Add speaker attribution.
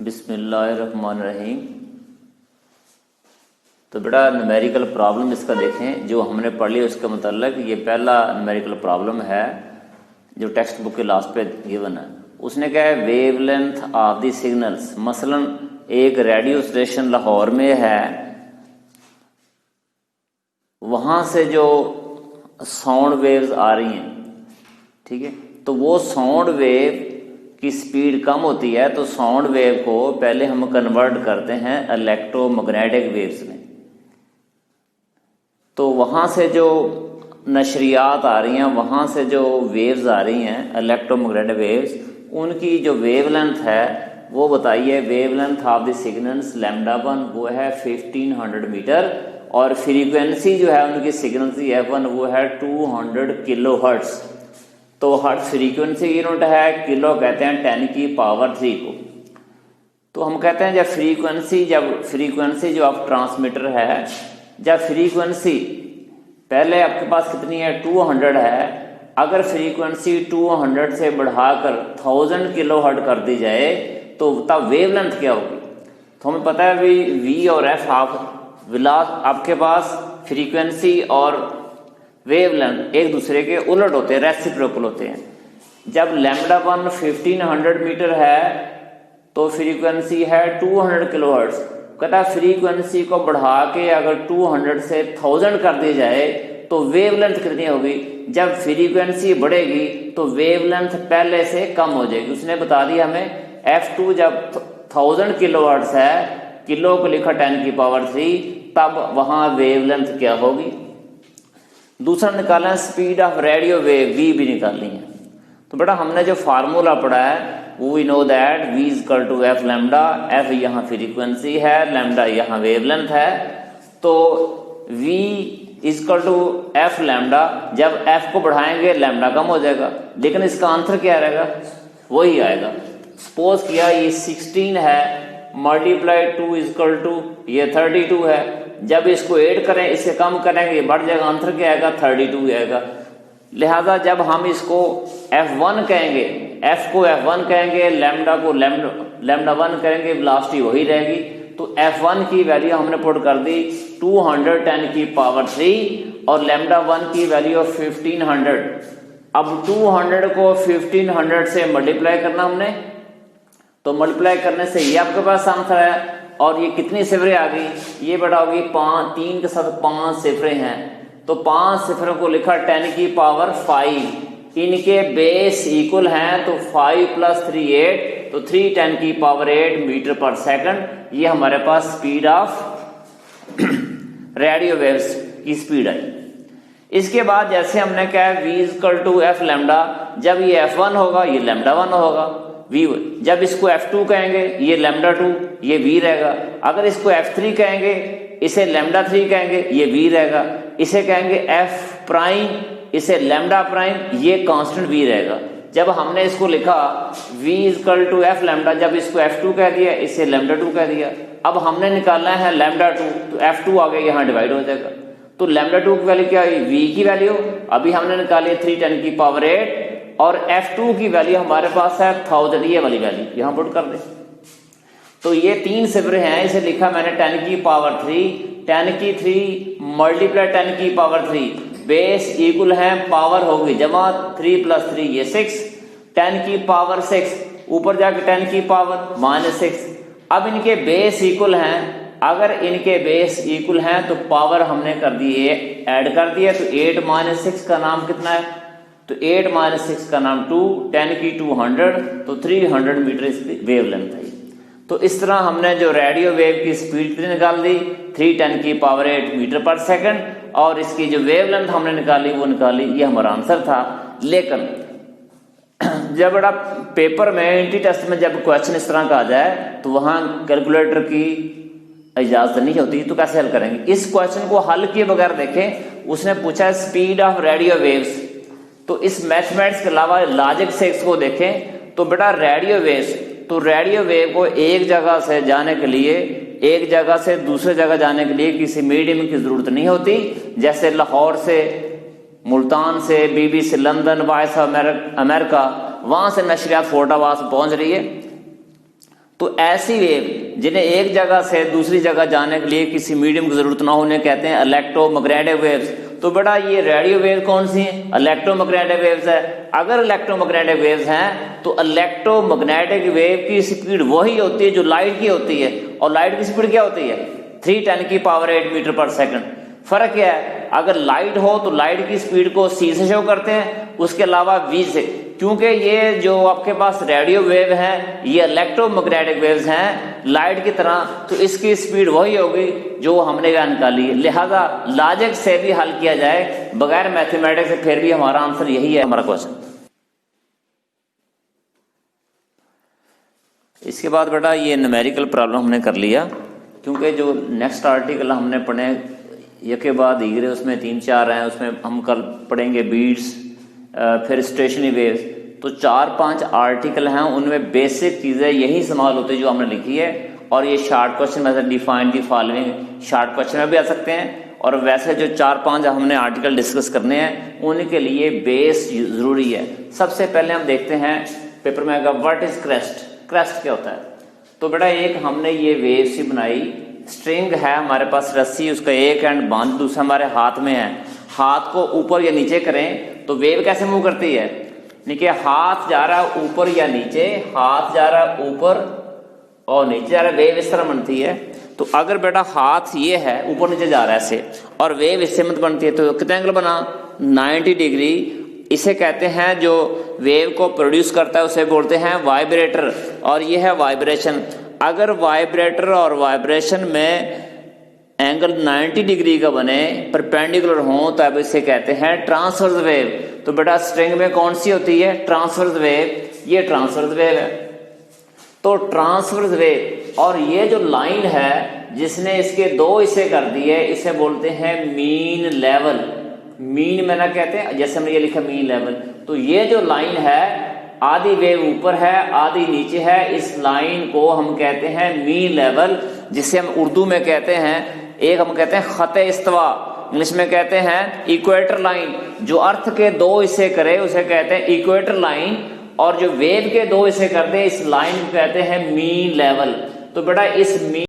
Speaker 1: बिस्मिल्लाहिर्रहमानिर्रहीम। तो बेटा न्यूमेरिकल प्रॉब्लम इसका देखें जो हमने पढ़ लिया उसके मतलब ये पहला न्यूमेरिकल प्रॉब्लम है जो टेक्स्ट बुक के लास्ट पे गिवन है। उसने कहा है वेवलेंथ ऑफ द सिग्नल्स, मसलन एक रेडियो स्टेशन लाहौर में है, वहाँ से जो साउंड वेव्स आ रही हैं, ठीक है, तो वो साउंड वेव की स्पीड कम होती है तो साउंड वेव को पहले हम कन्वर्ट करते हैं इलेक्ट्रोमैग्नेटिक वेव्स में। तो वहाँ से जो नशरियात आ रही हैं, वहाँ से जो वेव्स आ रही हैं इलेक्ट्रोमैग्नेटिक वेव्स, उनकी जो वेवलेंथ है वो बताइए। वेवलेंथ ऑफ द सिग्नल्स λ1 वो है 1500 मीटर और फ्रीक्वेंसी जो है उनकी सिग्नल की f1 वो है 200 किलो हर्ट्ज। तो हर्ट्ज फ्रीक्वेंसी यूनिट है, किलो कहते हैं 10⁻³ को। तो हम कहते हैं जब फ्रीक्वेंसी जो आप ट्रांसमीटर है, जब फ्रीक्वेंसी पहले आपके पास कितनी है 200 है, अगर फ्रीक्वेंसी 200 से बढ़ाकर 1000 किलो हर्ट्ज कर दी जाए तो तब वेवलेंथ क्या होगी। तो हमें पता है वी और एफ आपके पास फ्रीक्वेंसी और वेवलेंथ एक दूसरे के उलट होते हैं, रेसिप्रोकल होते हैं। जब λ1 1500 मीटर है तो फ्रीक्वेंसी है 200 किलो हर्ट्ज। कहता है फ्रीक्वेंसी को बढ़ा के अगर 200 से 1000 कर दी जाए तो वेवलेंथ कितनी होगी। जब फ्रीक्वेंसी बढ़ेगी तो वेवलेंथ पहले से कम हो जाएगी। उसने बता दिया हमें f2 जब 1000 किलो हर्ट्ज है, किलो को लिखा 10⁻³, तब वहां वेवलेंथ क्या होगी। दूसरा निकालना है speed of radio wave, v भी निकालनी है। तो बेटा हमने जो फार्मूला पढ़ा है वो we know that v = f lambda. f यहाँ फ्रीक्वेंसी है, लैम्डा यहाँ वेवलेंथ है। तो v = f लैम्डा। जब f को बढ़ाएंगे लैम्डा कम हो जाएगा, लेकिन इसका आंसर क्या रहेगा, वही आएगा। सपोज किया ये 16 है, मल्टीप्लाई 2 ये 32 है। जब इसको ऐड करें, इससे कम करेंगे, ये बढ़ जाएगा, आंसर क्या आएगा 32 आएगा। लिहाजा जब हम इसको f1 कहेंगे, f को f1 कहेंगे, लैम्डा को λ1 करेंगे, वेलोसिटी वही रहेगी। तो f1 की वैल्यू हमने पुट कर दी 210⁻³ और λ1 की वैल्यू 1500। अब 200 को 1500 से मल्टीप्लाई करना हमने, तो मल्टीप्लाई करने से ये आपके पास आंसर है। और ये कितनी सिफरें आ गई, ये बेटा होगी 3 के साथ 5 सिफरें हैं, तो 5 सिफरों को लिखा 10⁵। इनके बेस इक्वल हैं तो 5 + 3 8, तो 3 10⁸ मीटर पर सेकंड। ये हमारे पास स्पीड ऑफ रेडियो वेव्स की स्पीड आई। इसके बाद जैसे हमने कहा v = f लैम्डा, जब ये f1 होगा ये λ1 होगा। जब इसको f2 कहेंगे ये λ2, ये v रहेगा। अगर इसको f3 कहेंगे, इसे λ3 कहेंगे, ये v रहेगा। इसे कहेंगे f', इसे λ', ये कांस्टेंट v रहेगा। जब हमने इसको लिखा v = f लैम्डा, जब इसको f2 कह दिया, इसे λ2 कह दिया। अब हमने निकालना है λ2, तो f2 आगे यहाँ डिवाइड हो जाएगा। तो λ2 की वैल्यू क्या है, v की वैल्यू अभी हमने निकाली 3 10⁸, और f2 की वैल्यू हमारे पास है 1000, ये वाली वैल्यू यहां पुट कर दे। तो ये 3 सिफरें हैं, इसे लिखा मैंने 10⁻³ 10⁻³ मल्टीप्लाई 10⁻³, बेस इक्वल है, पावर होगी जमा 3 + 3 ये 6, 10⁻6 ऊपर जाके 10⁻⁻6। अब इनके बेस इक्वल हैं, अगर इनके बेस इक्वल हैं तो पावर हमने कर दी ऐड कर दिया, तो 8 - 6 का नाम कितना है, तो 8 - 6 का नाम 2, 10 की 200, तो 300 मीटर इसकी वेवलेंथ है। तो इस तरह हमने जो रेडियो वेव की स्पीड निकाल दी 3 10⁸ मीटर पर सेकंड, और इसकी जो वेवलेंथ हमने निकाली वो निकाली, ये हमारा आंसर था। लेकिन जब बड़ा पेपर में एंट्री टेस्ट में जब क्वेश्चन इस तरह का आ जाए तो वहां कैलकुलेटर की इजाजत नहीं होती, तो कैसे हल करेंगे। इस क्वेश्चन को हल किए बगैर देखें, उसने पूछा है स्पीड ऑफ रेडियो वेव्स। तो इस मैथमेटिक्स के अलावा लॉजिक से इसको देखें तो बेटा रेडियो वेव्स, तो रेडियो वेव को एक जगह से जाने के लिए, एक जगह से दूसरे जगह जाने के लिए किसी मीडियम की जरूरत नहीं होती। जैसे लाहौर से, मुल्तान से, BBC London, voice of America, वहां से नशरियात फोर्टावास पहुंच रही है, तो ऐसी वेव जिन्हें एक जगह से दूसरी जगह जाने के लिए किसी मीडियम की जरूरत ना हो, उन्हें कहते हैं इलेक्ट्रोमैग्नेटिक वेव्स। तो बेटा ये रेडियो वेव कौन सी है? इलेक्ट्रोमैग्नेटिक वेव्स है। अगर इलेक्ट्रोमैग्नेटिक वेव्स हैं तो इलेक्ट्रोमैग्नेटिक वेव की स्पीड वही होती है जो लाइट की होती है, और लाइट की स्पीड क्या होती है? 3×10⁸ मीटर पर सेकंड। फर्क क्या है? अगर लाइट हो तो लाइट की स्पीड को c से शो करते हैं, उसके अलावा v से, क्योंकि ये जो आपके पास रेडियो वेव है ये इलेक्ट्रोमैग्नेटिक वेव्स हैं लाइट की तरह, तो इसकी स्पीड वही होगी जो हमने यहाँ निकाली है। लिहाजा लॉजिक से भी हल किया जाए बगैर मैथमेटिक्स से, फिर भी हमारा आंसर यही है हमारा क्वेश्चन। इसके बाद बेटा ये न्यूमेरिकल प्रॉब्लम हमने कर लिया, क्योंकि जो नेक्स्ट आर्टिकल हमने पढ़े एक के बाद ईगरे उसमें 3-4 हैं, उसमें हम कल पढ़ेंगे बीट्स, फिर स्टेशनरी वेव्स। तो 4-5 आर्टिकल हैं, उनमें बेसिक चीज़ें यही इस्तेमाल होती है जो हमने लिखी है, और ये शॉर्ट क्वेश्चन में से define the following short question में भी आ सकते हैं। और वैसे जो 4-5 हमने आर्टिकल डिस्कस करने हैं उनके लिए बेस ज़रूरी है। सबसे पहले हम देखते हैं पेपर में आएगा व्हाट इज क्रेस्ट। क्रेस्ट क्या होता है? तो बेटा एक हमने ये वेव सी बनाई, स्ट्रिंग है हमारे पास, रस्सी, उसका एक एंड बांध, दूसरा हमारे हाथ में है। हाथ को ऊपर या नीचे करें तो वेव कैसे मूव करती है? देखिए हाथ जा रहा है ऊपर या नीचे, हाथ जा रहा है ऊपर और नीचे जा रहा है, वेव इस तरह बनती है। तो अगर बेटा हाथ ये है ऊपर नीचे जा रहा है ऐसे, और वेव इससे मत बनती है, तो कितना एंगल बना? 90 डिग्री। इसे कहते हैं जो वेव को प्रोड्यूस करता है उसे बोलते हैं वाइब्रेटर, और ये है वाइब्रेशन। अगर वाइब्रेटर और वाइब्रेशन में एंगल 90 डिग्री का बने, परपेंडिकुलर हो, तब इसे कहते हैं ट्रांसवर्स वेव। तो बेटा स्ट्रिंग में कौन सी होती है? Transverse wave. ये ट्रांसवर्स वेव है। तो ट्रांसवर्स वेव, और ये जो लाइन है जिसने इसके 2 हिस्से कर दिए, इसे बोलते हैं मीन लेवल। मीन में ना कहते हैं, जैसे हमने ये लिखा मीन लेवल। तो ये जो लाइन है, आधी वेव ऊपर है आधी नीचे है, इस लाइन को हम कहते हैं मीन लेवल, जिसे हम उर्दू में कहते हैं, एक हम कहते हैं खते इस्तिवा, इंग्लिश में कहते हैं इक्वेटर लाइन। जो अर्थ के 2 हिस्से करे उसे कहते हैं इक्वेटर लाइन, और जो वेव के 2 हिस्से कर दे इस लाइन को कहते हैं मीन लेवल। तो बेटा इस मीन